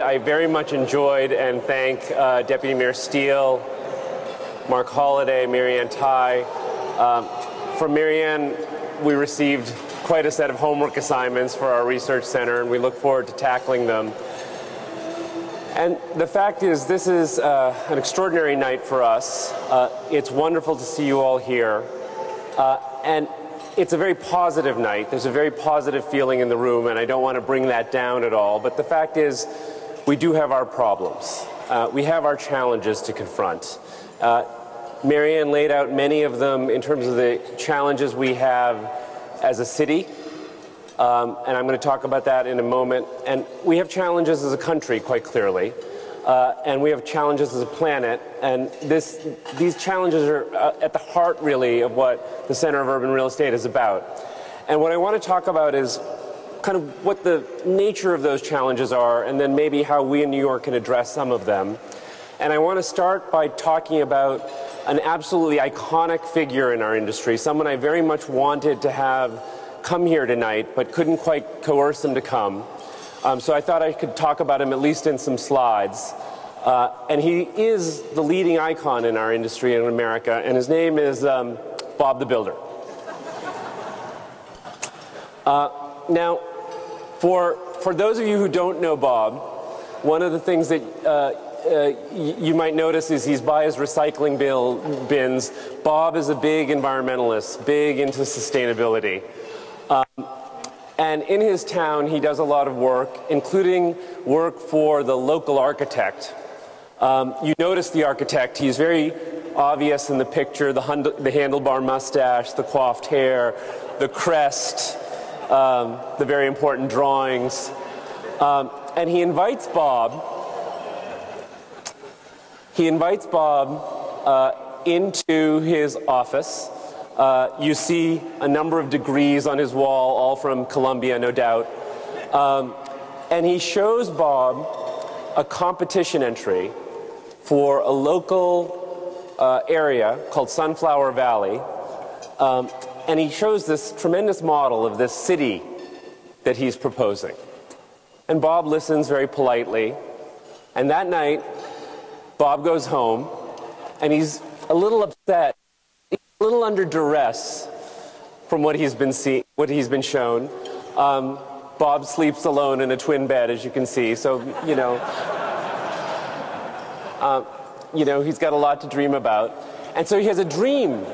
I very much enjoyed and thank Deputy Mayor Steele, Mark Holliday, Marianne Tai. From Marianne, we received quite a set of homework assignments for our research center, and we look forward to tackling them. And the fact is, this is an extraordinary night for us. It's wonderful to see you all here. And it's a very positive night. There's a very positive feeling in the room, and I don't want to bring that down at all. But the fact is, we do have our problems. We have our challenges to confront. Marianne laid out many of them in terms of the challenges we have as a city. And I'm going to talk about that in a moment. And we have challenges as a country, quite clearly. And we have challenges as a planet. And these challenges are at the heart, really, of what the Center of Urban Real Estate is about. And what I want to talk about is kind of what the nature of those challenges are, and then maybe how we in New York can address some of them. And I want to start by talking about an absolutely iconic figure in our industry, someone I very much wanted to have come here tonight, but couldn't quite coerce him to come. So I thought I could talk about him at least in some slides. And he is the leading icon in our industry in America, and his name is Bob the Builder. Now, for those of you who don't know Bob, one of the things that you might notice is he's by his recycling bins. Bob is a big environmentalist, big into sustainability. And in his town, he does a lot of work, including work for the local architect. You notice the architect. He's very obvious in the picture, the handlebar mustache, the coiffed hair, the crest, the very important drawings. And he invites Bob into his office. You see a number of degrees on his wall, all from Columbia, no doubt. And he shows Bob a competition entry for a local area called Sunflower Valley. And he shows this tremendous model of this city that he's proposing. And Bob listens very politely. And that night, Bob goes home, and he's a little upset, a little under duress from what he's been shown. Bob sleeps alone in a twin bed, as you can see. So, you know, he's got a lot to dream about. And so he has a dream.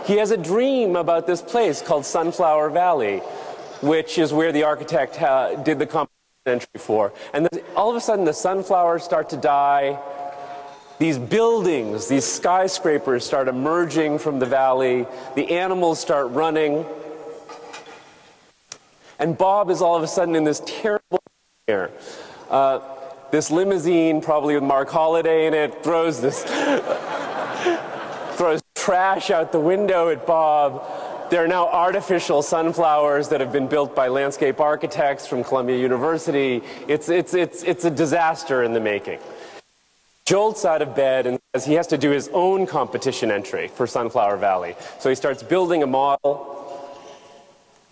He has a dream about this place called Sunflower Valley, which is where the architect did the competition entry for. And then all of a sudden, the sunflowers start to die. These buildings, these skyscrapers start emerging from the valley. The animals start running. And Bob is all of a sudden in this terrible air. This limousine, probably with Mark Holliday in it, throws trash out the window at Bob. There are now artificial sunflowers that have been built by landscape architects from Columbia University. It's a disaster in the making. Jolts out of bed and says he has to do his own competition entry for Sunflower Valley. So he starts building a model,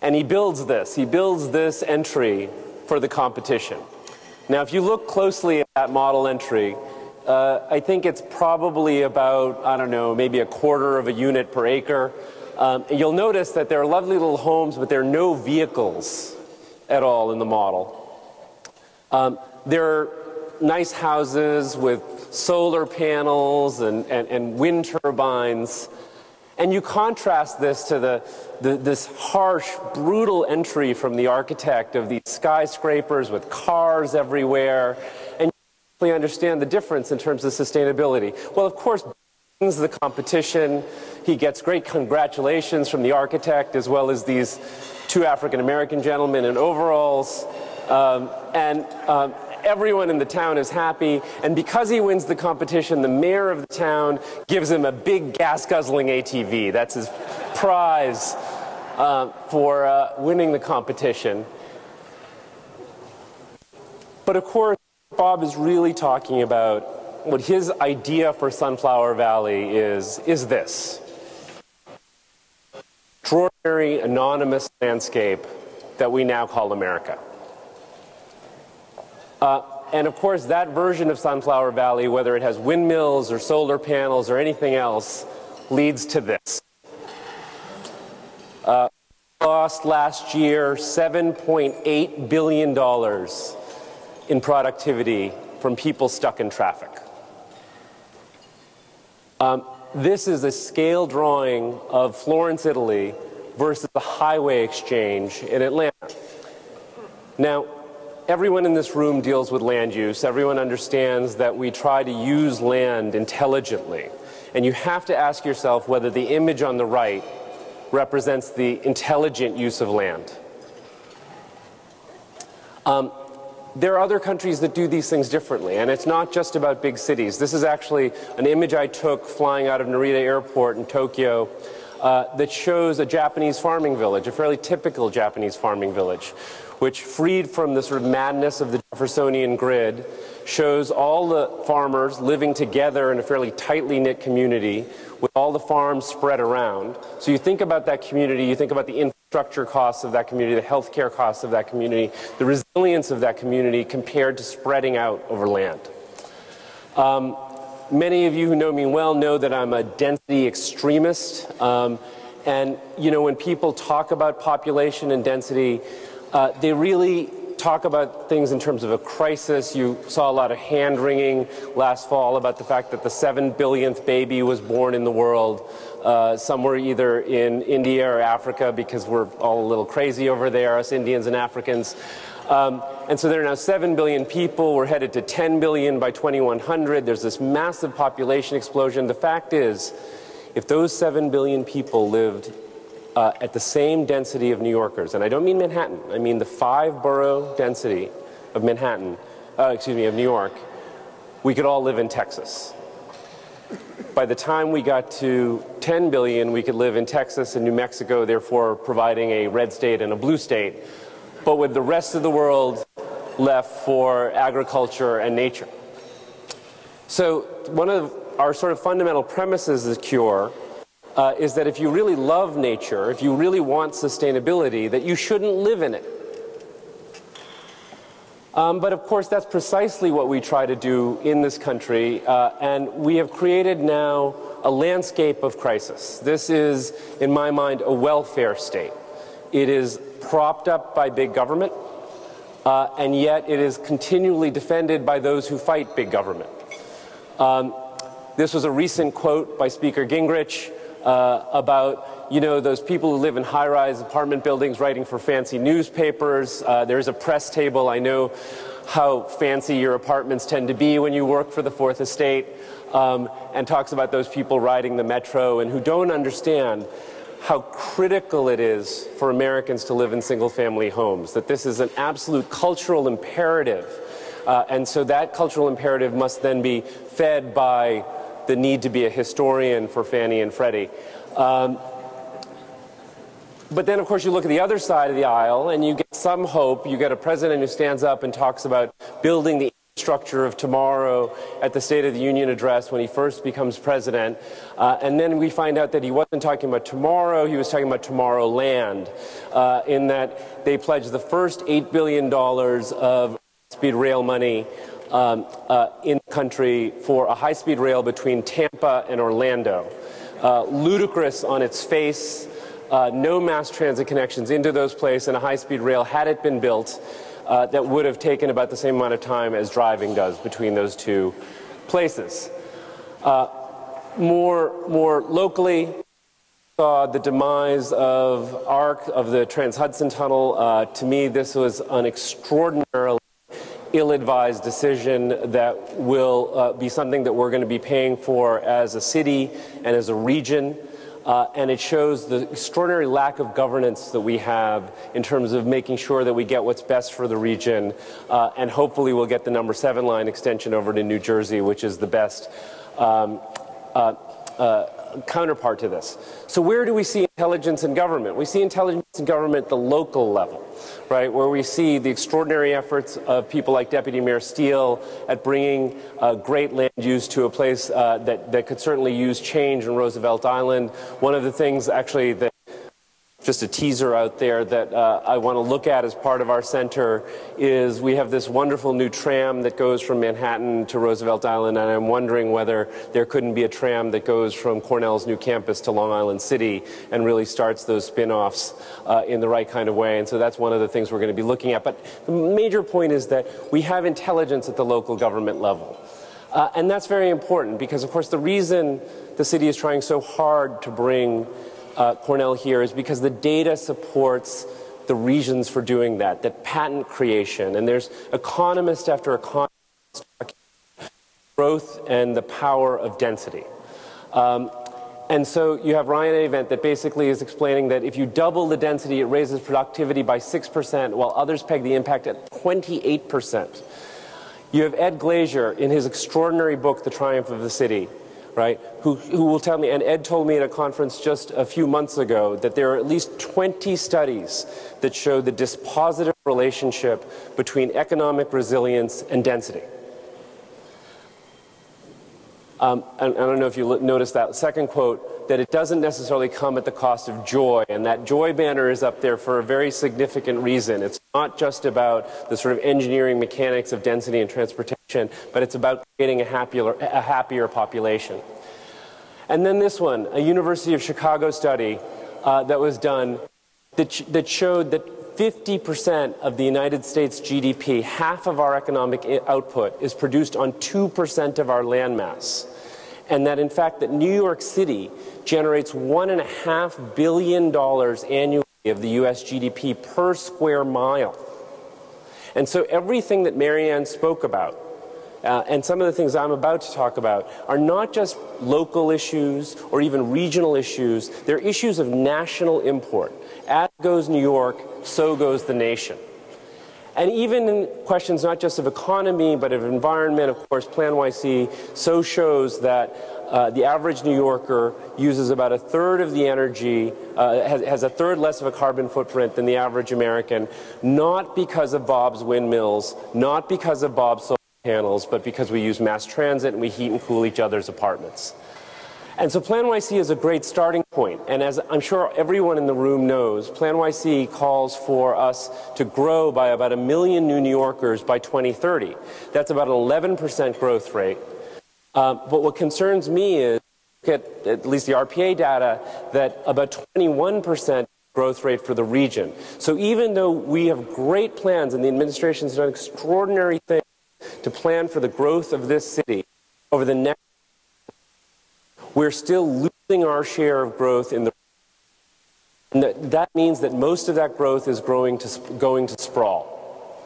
and he builds this entry for the competition. Now, if you look closely at that model entry, I think it's probably about, I don't know, maybe 1/4 of a unit per acre. You'll notice that there are lovely little homes, but there are no vehicles at all in the model. There are nice houses with solar panels and wind turbines. And you contrast this to this harsh, brutal entry from the architect of these skyscrapers with cars everywhere. And you understand the difference in terms of sustainability. Well, of course, wins the competition. He gets great congratulations from the architect, as well as these two African-American gentlemen in overalls. Everyone in the town is happy, and because he wins the competition, the mayor of the town gives him a big gas-guzzling ATV. That's his prize for winning the competition. But of course, Bob is really talking about what his idea for Sunflower Valley is this. Extraordinary, anonymous landscape that we now call America. And of course, that version of Sunflower Valley, whether it has windmills or solar panels or anything else, leads to this. Lost last year $7.8 billion in productivity from people stuck in traffic. This is a scale drawing of Florence, Italy versus the highway exchange in Atlanta. Now, everyone in this room deals with land use. Everyone understands that we try to use land intelligently. And you have to ask yourself whether the image on the right represents the intelligent use of land. There are other countries that do these things differently, and it's not just about big cities. This is actually an image I took flying out of Narita Airport in Tokyo that shows a Japanese farming village, a fairly typical Japanese farming village, which, freed from the sort of madness of the Jeffersonian grid, shows all the farmers living together in a fairly tightly knit community with all the farms spread around. So you think about that community, you think about the infrastructure costs of that community, the healthcare costs of that community, the resilience of that community compared to spreading out over land. Many of you who know me well know that I'm a density extremist. And you know, when people talk about population and density, they really talk about things in terms of a crisis. You saw a lot of hand-wringing last fall about the fact that the 7 billionth baby was born in the world, somewhere either in India or Africa, because we're all a little crazy over there, us Indians and Africans. And so there are now 7 billion people. We're headed to 10 billion by 2100. There's this massive population explosion. The fact is, if those 7 billion people lived at the same density of New Yorkers, and I don't mean Manhattan, I mean the 5-borough density of Manhattan, of New York, we could all live in Texas. By the time we got to 10 billion, we could live in Texas and New Mexico, therefore providing a red state and a blue state, but with the rest of the world left for agriculture and nature. So one of our sort of fundamental premises of the cure is that if you really love nature, if you really want sustainability, that you shouldn't live in it. But of course, that's precisely what we try to do in this country, and we have created now a landscape of crisis. This is, in my mind, a welfare state. It is propped up by big government, and yet it is continually defended by those who fight big government. This was a recent quote by Speaker Gingrich about, you know, those people who live in high-rise apartment buildings writing for fancy newspapers. There's a press table. I know how fancy your apartments tend to be when you work for the Fourth Estate, and talks about those people riding the metro and who don't understand how critical it is for Americans to live in single-family homes, that this is an absolute cultural imperative. And so that cultural imperative must then be fed by the need to be a historian for Fannie and Freddie. But then, of course, you look at the other side of the aisle and you get some hope. You get a president who stands up and talks about building the infrastructure of tomorrow at the State of the Union address when he first becomes president. And then we find out that he wasn't talking about tomorrow, he was talking about Tomorrowland, in that they pledged the first $8 billion of high-speed rail money in the country for a high-speed rail between Tampa and Orlando. Ludicrous on its face, no mass transit connections into those places, and a high-speed rail, had it been built, that would have taken about the same amount of time as driving does between those two places. More locally, saw the demise of ARC, of the Trans-Hudson Tunnel. To me, this was an extraordinarily ill-advised decision that will be something that we're going to be paying for as a city and as a region. And it shows the extraordinary lack of governance that we have in terms of making sure that we get what's best for the region. And hopefully we'll get the number 7 line extension over to New Jersey, which is the best counterpart to this. So where do we see intelligence in government? We see intelligence in government at the local level, right, where we see the extraordinary efforts of people like Deputy Mayor Steele at bringing great land use to a place that could certainly use change in Roosevelt Island. One of the things, actually, that just a teaser out there that I want to look at as part of our center is we have this wonderful new tram that goes from Manhattan to Roosevelt Island, and I'm wondering whether there couldn't be a tram that goes from Cornell's new campus to Long Island City and really starts those spin-offs in the right kind of way. And so that's one of the things we're going to be looking at. But the major point is that we have intelligence at the local government level. And that's very important because, of course, the reason the city is trying so hard to bring Cornell here is because the data supports the reasons for doing that, that patent creation. And there's economist after economist talking about growth and the power of density. And so you have Ryan Avent that basically is explaining that if you double the density, it raises productivity by 6%, while others peg the impact at 28%. You have Ed Glazier in his extraordinary book, The Triumph of the City, right, who will tell me, and Ed told me at a conference just a few months ago, that there are at least 20 studies that show the dispositive relationship between economic resilience and density. And I don't know if you noticed that second quote, that it doesn't necessarily come at the cost of joy, and that joy banner is up there for a very significant reason. It's not just about the sort of engineering mechanics of density and transportation, but it's about creating a happier population. And then this one, a University of Chicago study that was done that showed that 50% of the United States GDP, half of our economic output, is produced on 2% of our landmass. And that, in fact, that New York City generates $1.5 billion annually of the U.S. GDP per square mile. And so everything that Marianne spoke about, and some of the things I'm about to talk about, are not just local issues or even regional issues. They're issues of national import. As goes New York, so goes the nation. And even in questions not just of economy, but of environment, of course, Plan YC so shows that the average New Yorker uses about a third of the energy, has a third less of a carbon footprint than the average American, not because of Bob's windmills, not because of Bob's solar panels, but because we use mass transit and we heat and cool each other's apartments. And so Plan YC is a great starting point. And as I'm sure everyone in the room knows, Plan YC calls for us to grow by about 1 million new New Yorkers by 2030. That's about an 11% growth rate. But what concerns me is, at least the RPA data, that about 21% growth rate for the region. So even though we have great plans and the administration's done extraordinary things to plan for the growth of this city over the next, we're still losing our share of growth in the, and that means that most of that growth is going to sprawl,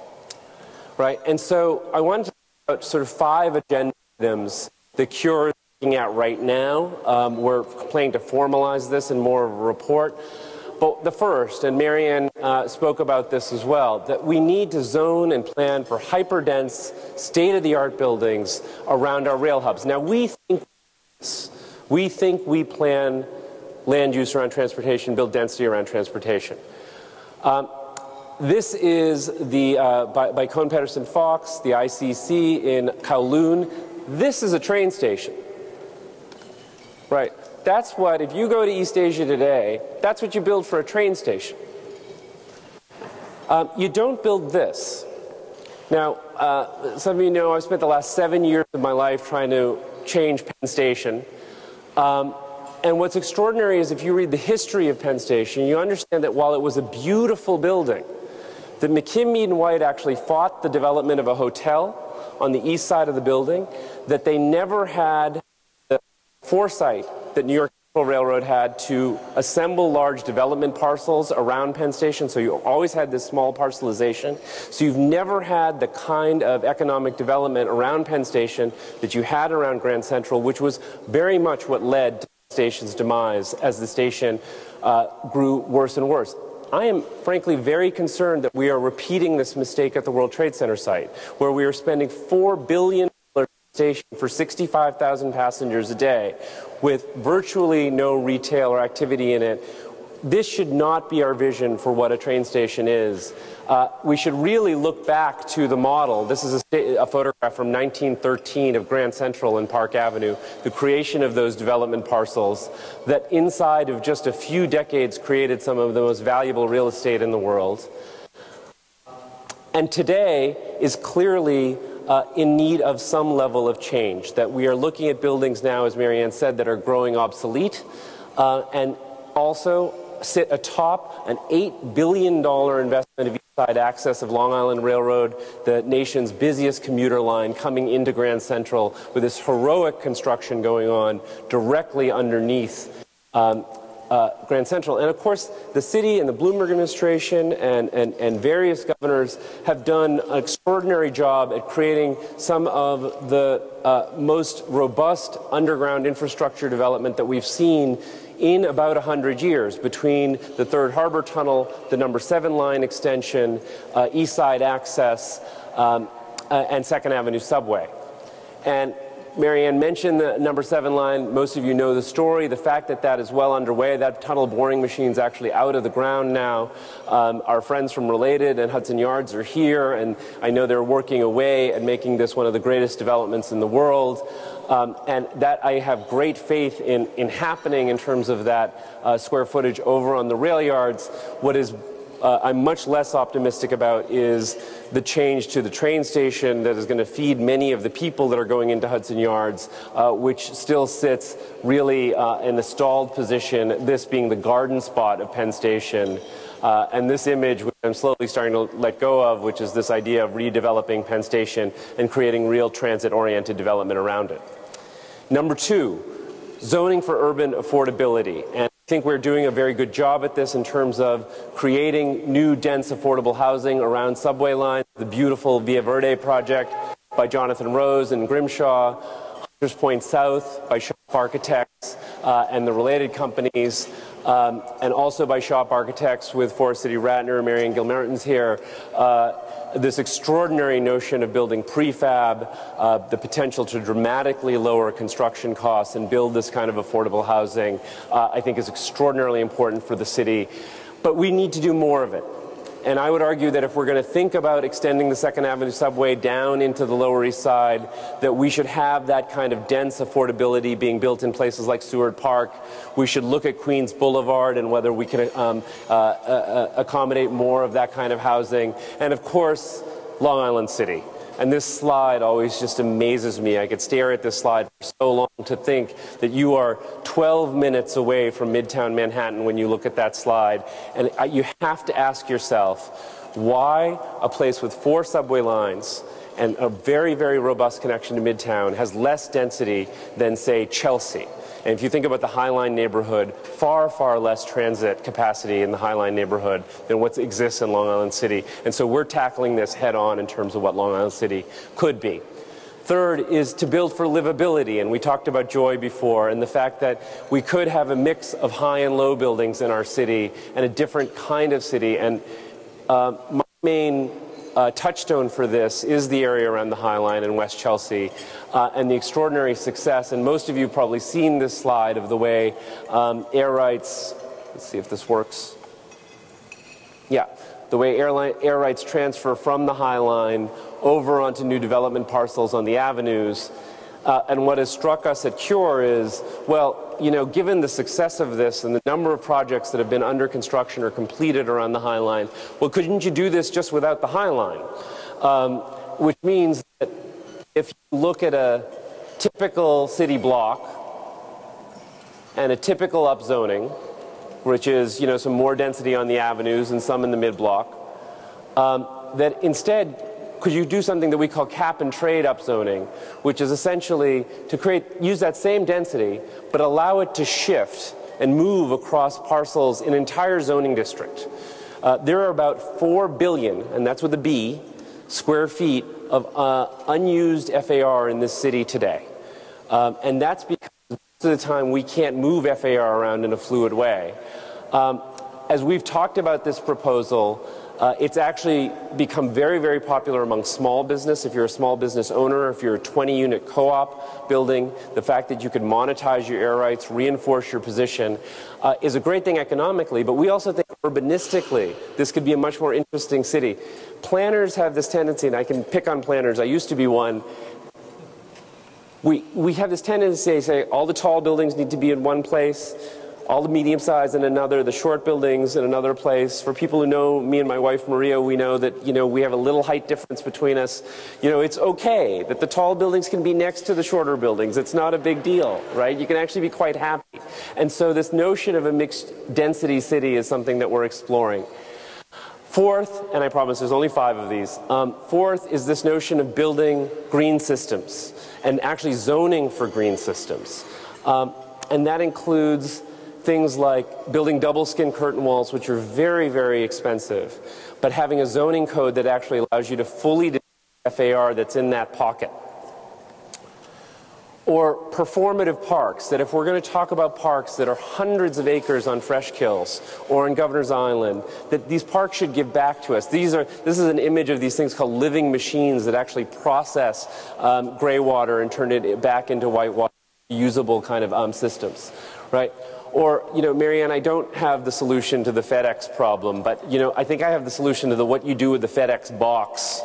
right? And so I wanted to talk about sort of 5 agenda items the Cure is looking at right now. We're planning to formalize this in more of a report. But the first, and Marianne spoke about this as well, that we need to zone and plan for hyper-dense, state-of-the-art buildings around our rail hubs. Now, we think we plan land use around transportation, build density around transportation. This is the, by Cohn Pedersen Fox, the ICC in Kowloon. This is a train station, right? That's what, if you go to East Asia today, that's what you build for a train station. You don't build this. Now, some of you know I've spent the last 7 years of my life trying to change Penn Station. And what's extraordinary is if you read the history of Penn Station, you understand that while it was a beautiful building, that McKim, Mead, and White actually fought the development of a hotel on the east side of the building, that they never had the foresight that New York Railroad had to assemble large development parcels around Penn Station, so you always had this small parcelization. So you've never had the kind of economic development around Penn Station that you had around Grand Central, which was very much what led to the station's demise as the station grew worse and worse. I am frankly very concerned that we are repeating this mistake at the World Trade Center site, where we are spending $4 billion station for 65,000 passengers a day with virtually no retail or activity in it, this should not be our vision for what a train station is. We should really look back to the model. This is a photograph from 1913 of Grand Central and Park Avenue, the creation of those development parcels that inside of just a few decades created some of the most valuable real estate in the world. And today is clearly in need of some level of change, that we are looking at buildings now, as Marianne said, that are growing obsolete, and also sit atop an $8 billion investment of east-side access of Long Island Railroad, the nation's busiest commuter line, coming into Grand Central with this heroic construction going on directly underneath Grand Central. And of course, the city and the Bloomberg administration and various governors have done an extraordinary job at creating some of the most robust underground infrastructure development that we've seen in about 100 years, between the Third Harbor Tunnel, the number 7 line extension, East Side access, and Second Avenue subway. And Marianne mentioned the number 7 line. Most of you know the story. The fact that that is well underway, that tunnel boring machine's actually out of the ground now. Our friends from Related and Hudson Yards are here, and I know they're working away at making this one of the greatest developments in the world. And that I have great faith in happening in terms of that square footage over on the rail yards. What is I'm much less optimistic about is the change to the train station that is going to feed many of the people that are going into Hudson Yards, which still sits really in a stalled position, this being the garden spot of Penn Station. And this image, which I'm slowly starting to let go of, which is this idea of redeveloping Penn Station and creating real transit-oriented development around it. Number 2, zoning for urban affordability. And I think we're doing a very good job at this in terms of creating new, dense, affordable housing around subway lines. The beautiful Via Verde project by Jonathan Rose and Grimshaw, Hunters Point South by Shop Architects and the related companies, and also by Shop Architects with Forest City Ratner, Marianne Gilmartin's here. This extraordinary notion of building prefab, the potential to dramatically lower construction costs and build this kind of affordable housing, I think is extraordinarily important for the city. But we need to do more of it. And I would argue that if we're going to think about extending the Second Avenue subway down into the Lower East Side, that we should have that kind of dense affordability being built in places like Seward Park. We should look at Queens Boulevard and whether we can accommodate more of that kind of housing. And of course, Long Island City. And this slide always just amazes me. I could stare at this slide for so long to think that you are 12 minutes away from Midtown Manhattan when you look at that slide. And you have to ask yourself, why a place with 4 subway lines and a very, very robust connection to Midtown has less density than, say, Chelsea? And if you think about the High Line neighborhood, far, far less transit capacity in the High Line neighborhood than what exists in Long Island City. And so we're tackling this head on in terms of what Long Island City could be. Third is to build for livability, and we talked about joy before, and the fact that we could have a mix of high and low buildings in our city and a different kind of city. And my main touchstone for this is the area around the High Line in West Chelsea and the extraordinary success, and most of you have probably seen this slide of the way air rights, let's see if this works, yeah, the way air rights transfer from the High Line over onto new development parcels on the avenues. And what has struck us at CURE is, well, you know, given the success of this and the number of projects that have been under construction or completed around the High Line, well, couldn't you do this just without the High Line? Which means that if you look at a typical city block and a typical upzoning, which is, you know, some more density on the avenues and some in the mid-block, that instead, could you do something that we call cap and trade upzoning, which is essentially to use that same density, but allow it to shift and move across parcels in an entire zoning district. There are about 4 billion, and that's with a B, square feet of unused FAR in this city today. And that's because most of the time we can't move FAR around in a fluid way. As we've talked about this proposal, It's actually become very, very popular among small business. If you're a small business owner, if you're a 20-unit co-op building, the fact that you can monetize your air rights, reinforce your position, is a great thing economically, but we also think urbanistically this could be a much more interesting city. Planners have this tendency, and I can pick on planners, I used to be one. We have this tendency to say all the tall buildings need to be in one place, all the medium size in another, the short buildings in another place. For people who know me and my wife Maria, we know that, we have a little height difference between us. It's okay that the tall buildings can be next to the shorter buildings. It's not a big deal, right? You can actually be quite happy. And so this notion of a mixed density city is something that we're exploring. Fourth, and I promise there's only 5 of these, fourth is this notion of building green systems and actually zoning for green systems. And that includes things like building double skin curtain walls, which are very, very expensive, but having a zoning code that actually allows you to fully do FAR that's in that pocket. Or performative parks, that if we're going to talk about parks that are hundreds of acres on Freshkills or in Governor's Island, that these parks should give back to us. This is an image of these things called living machines that actually process gray water and turn it back into white water, usable kind of systems, right? Or, Marianne, I don't have the solution to the FedEx problem, but, I think I have the solution to what you do with the FedEx box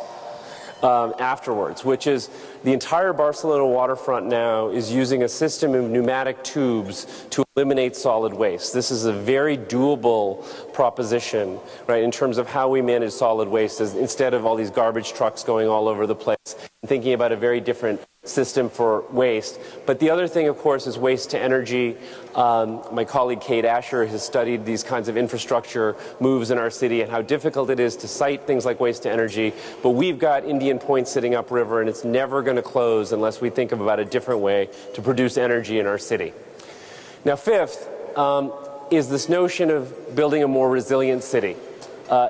afterwards, which is the entire Barcelona waterfront now is using a system of pneumatic tubes to eliminate solid waste. This is a very doable proposition, right, in terms of how we manage solid waste instead of all these garbage trucks going all over the place, and thinking about a very different system for waste. But the other thing, of course, is waste to energy. My colleague Kate Asher has studied these kinds of infrastructure moves in our city and how difficult it is to site things like waste to energy. But we've got Indian Point sitting upriver, and it's never going to close unless we think about a different way to produce energy in our city. Now, fifth is this notion of building a more resilient city.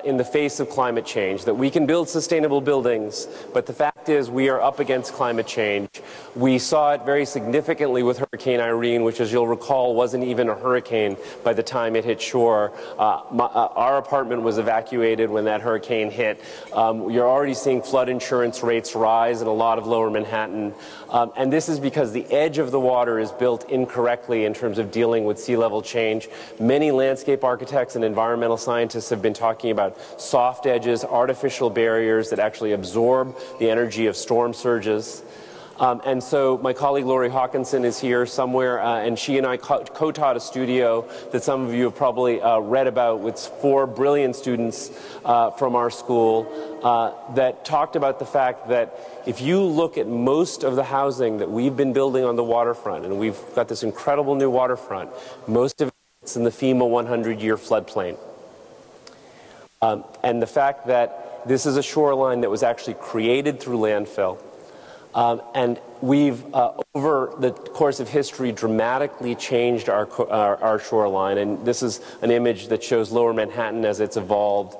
In the face of climate change, that we can build sustainable buildings, but the fact is we are up against climate change. We saw it very significantly with Hurricane Irene, which, as you'll recall, wasn't even a hurricane by the time it hit shore. Our apartment was evacuated when that hurricane hit. You're already seeing flood insurance rates rise in a lot of lower Manhattan. And this is because the edge of the water is built incorrectly in terms of dealing with sea level change. Many landscape architects and environmental scientists have been talking about soft edges, artificial barriers that actually absorb the energy of storm surges. And so my colleague Lori Hawkinson is here somewhere, and she and I co-taught a studio that some of you have probably read about with 4 brilliant students from our school that talked about the fact that if you look at most of the housing that we've been building on the waterfront, and we've got this incredible new waterfront, most of it's in the FEMA 100-year floodplain. And the fact that this is a shoreline that was actually created through landfill. And we've, over the course of history, dramatically changed our shoreline. And this is an image that shows Lower Manhattan as it's evolved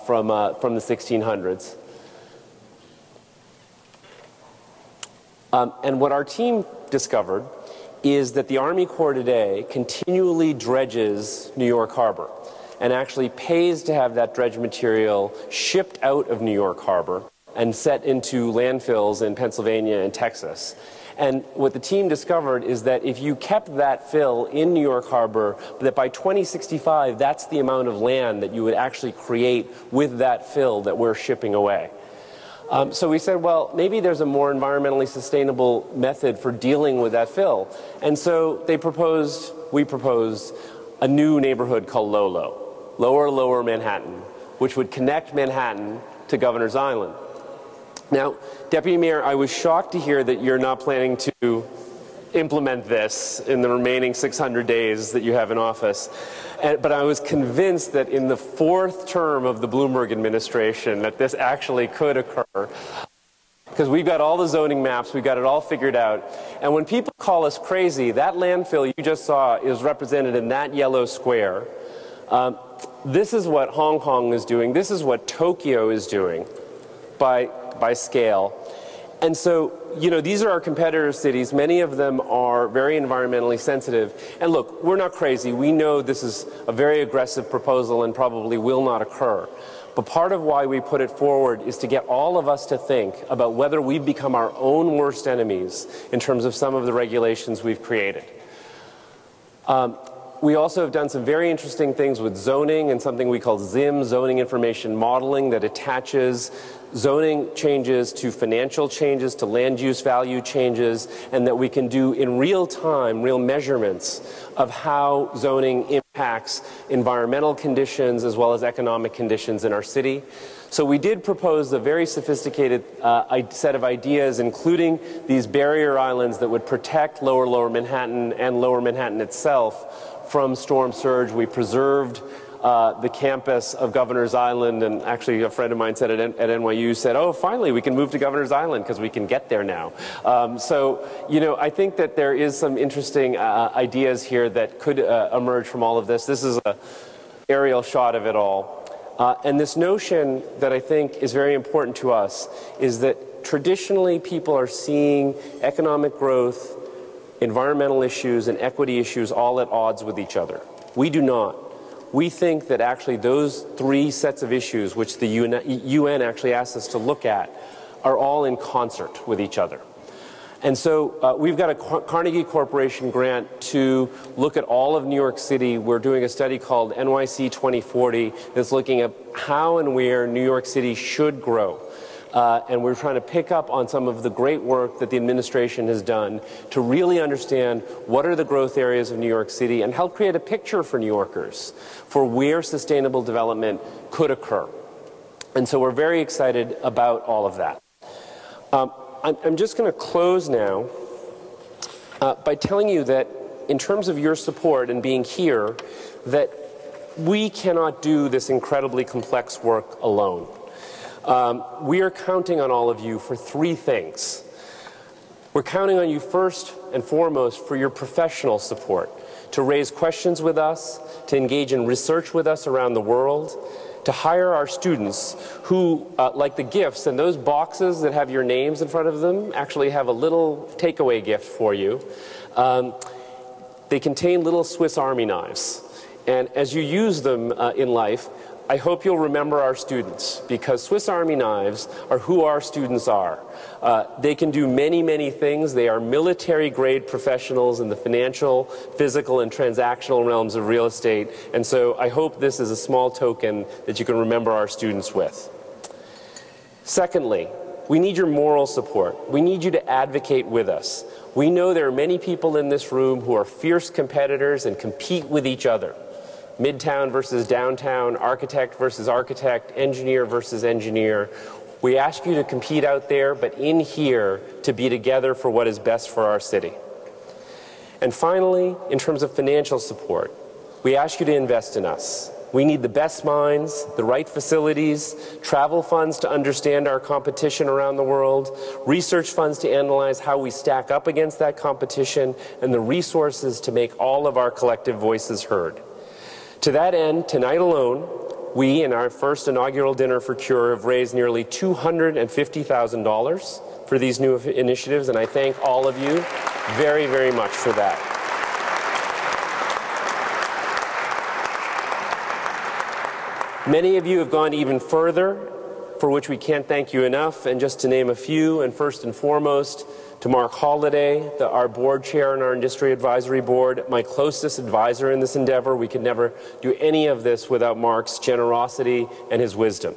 from the 1600s. And what our team discovered is that the Army Corps today continually dredges New York Harbor and actually pays to have that dredge material shipped out of New York Harbor and set into landfills in Pennsylvania and Texas. And what the team discovered is that if you kept that fill in New York Harbor, that by 2065, that's the amount of land that you would actually create with that fill that we're shipping away. So we said, well, maybe there's a more environmentally sustainable method for dealing with that fill. And so we proposed a new neighborhood called Lower Manhattan, which would connect Manhattan to Governor's Island. Now, Deputy Mayor, I was shocked to hear that you're not planning to implement this in the remaining 600 days that you have in office. But I was convinced that in the 4th term of the Bloomberg administration that this actually could occur. Because we've got all the zoning maps, we've got it all figured out. And when people call us crazy, that landfill you just saw is represented in that yellow square. This is what Hong Kong is doing. This is what Tokyo is doing by scale. And so, you know, these are our competitor cities. Many of them are very environmentally sensitive. And look, we're not crazy. We know this is a very aggressive proposal and probably will not occur. But part of why we put it forward is to get all of us to think about whether we've become our own worst enemies in terms of some of the regulations we've created. We also have done some very interesting things with zoning and something we call ZIM, zoning information modeling, that attaches zoning changes to financial changes, to land use value changes, and that we can do in real time, real measurements of how zoning impacts environmental conditions as well as economic conditions in our city. So we did propose a very sophisticated set of ideas, including these barrier islands that would protect Lower Manhattan and Lower Manhattan itself from storm surge. We preserved the campus of Governor's Island, and actually a friend of mine said at NYU said, oh, finally we can move to Governor's Island because we can get there now. So, you know, I think that there is some interesting ideas here that could emerge from all of this. This is an aerial shot of it all. And this notion that I think is very important to us is that traditionally people are seeing economic growth, environmental issues, and equity issues all at odds with each other. We do not. We think that actually those three sets of issues, which the UN actually asked us to look at, are all in concert with each other. And so we've got a Carnegie Corporation grant to look at all of New York City. We're doing a study called NYC 2040 that's looking at how and where New York City should grow. And we're trying to pick up on some of the great work that the administration has done to really understand what are the growth areas of New York City and help create a picture for New Yorkers for where sustainable development could occur. And so we're very excited about all of that. I'm just going to close now by telling you that in terms of your support and being here, that we cannot do this incredibly complex work alone. We are counting on all of you for three things. We're counting on you first and foremost for your professional support, to raise questions with us, to engage in research with us around the world, to hire our students who, like the gifts, and those boxes that have your names in front of them actually have a little takeaway gift for you. They contain little Swiss Army knives. And as you use them in life, I hope you'll remember our students, because Swiss Army knives are who our students are. They can do many, many things. They are military-grade professionals in the financial, physical, and transactional realms of real estate. And so I hope this is a small token that you can remember our students with. Secondly, we need your moral support. We need you to advocate with us. We know there are many people in this room who are fierce competitors and compete with each other. Midtown versus downtown, architect versus architect, engineer versus engineer. We ask you to compete out there, but in here to be together for what is best for our city. And finally, in terms of financial support, we ask you to invest in us. We need the best minds, the right facilities, travel funds to understand our competition around the world, research funds to analyze how we stack up against that competition, and the resources to make all of our collective voices heard. To that end, tonight alone, we, in our first inaugural Dinner for Cure, have raised nearly $250,000 for these new initiatives, and I thank all of you very, very much for that. Many of you have gone even further, for which we can't thank you enough, and just to name a few, and first and foremost, to Mark Holliday, our board chair in our Industry Advisory Board, my closest advisor in this endeavor. We could never do any of this without Mark's generosity and his wisdom.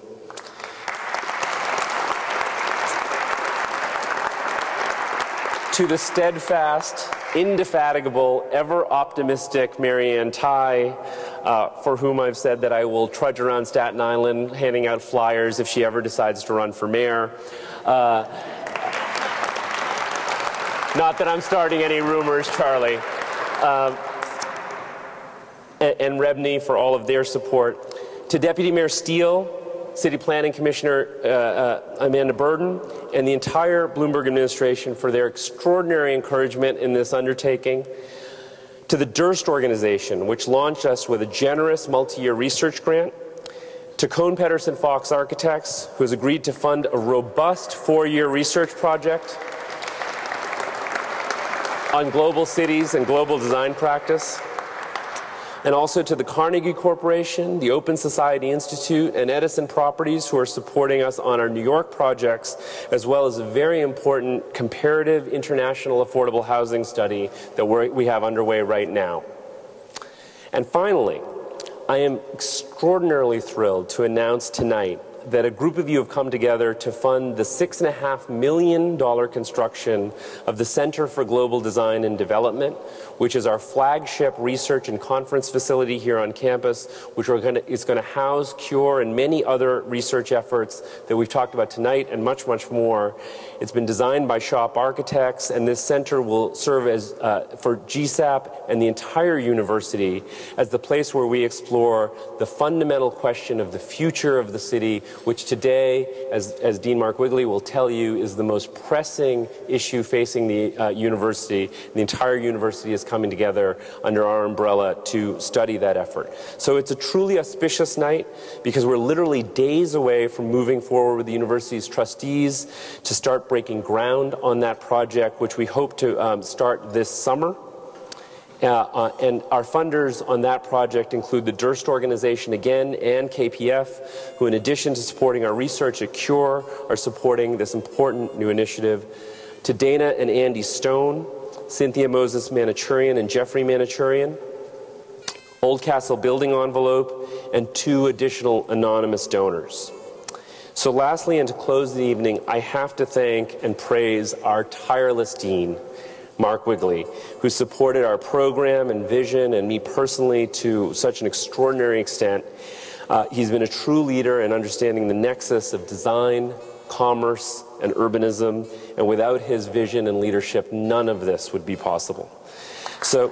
To the steadfast, indefatigable, ever-optimistic Marianne Tai, for whom I've said that I will trudge around Staten Island handing out flyers if she ever decides to run for mayor. Not that I'm starting any rumors, Charlie. And Rebney for all of their support. To Deputy Mayor Steele, City Planning Commissioner Amanda Burden, and the entire Bloomberg administration for their extraordinary encouragement in this undertaking. To the Durst organization, which launched us with a generous multi-year research grant. To Cohn Pedersen Fox Architects, who has agreed to fund a robust 4-year research project on global cities and global design practice. And also to the Carnegie Corporation, the Open Society Institute, and Edison Properties, who are supporting us on our New York projects, as well as a very important comparative international affordable housing study that we have underway right now. And finally, I am extraordinarily thrilled to announce tonight that a group of you have come together to fund the $6.5 million construction of the Center for Global Design and Development, which is our flagship research and conference facility here on campus, which is going to house, cure, and many other research efforts that we've talked about tonight and much, much more. It's been designed by GSAPP Architects, and this center will serve as, for GSAPP and the entire university, as the place where we explore the fundamental question of the future of the city, which today, as Dean Mark Wigley will tell you, is the most pressing issue facing the university. The entire university is coming together under our umbrella to study that effort. So it's a truly auspicious night because we're literally days away from moving forward with the university's trustees to start breaking ground on that project, which we hope to start this summer. And our funders on that project include the Durst Organization again and KPF, who in addition to supporting our research at CURE are supporting this important new initiative. To Dana and Andy Stone, Cynthia Moses Manichurian and Jeffrey Manichurian, Oldcastle Building Envelope, and 2 additional anonymous donors. So lastly, and to close the evening, I have to thank and praise our tireless dean, Mark Wigley, who supported our program and vision and me personally to such an extraordinary extent. He's been a true leader in understanding the nexus of design, commerce, and urbanism, and without his vision and leadership, none of this would be possible. So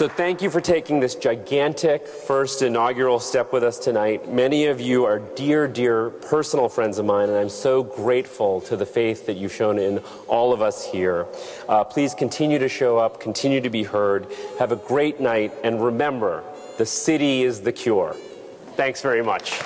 thank you for taking this gigantic first inaugural step with us tonight. Many of you are dear, dear personal friends of mine, and I'm so grateful to the faith that you've shown in all of us here. Please continue to show up, continue to be heard. Have a great night, and remember, the city is the cure. Thanks very much.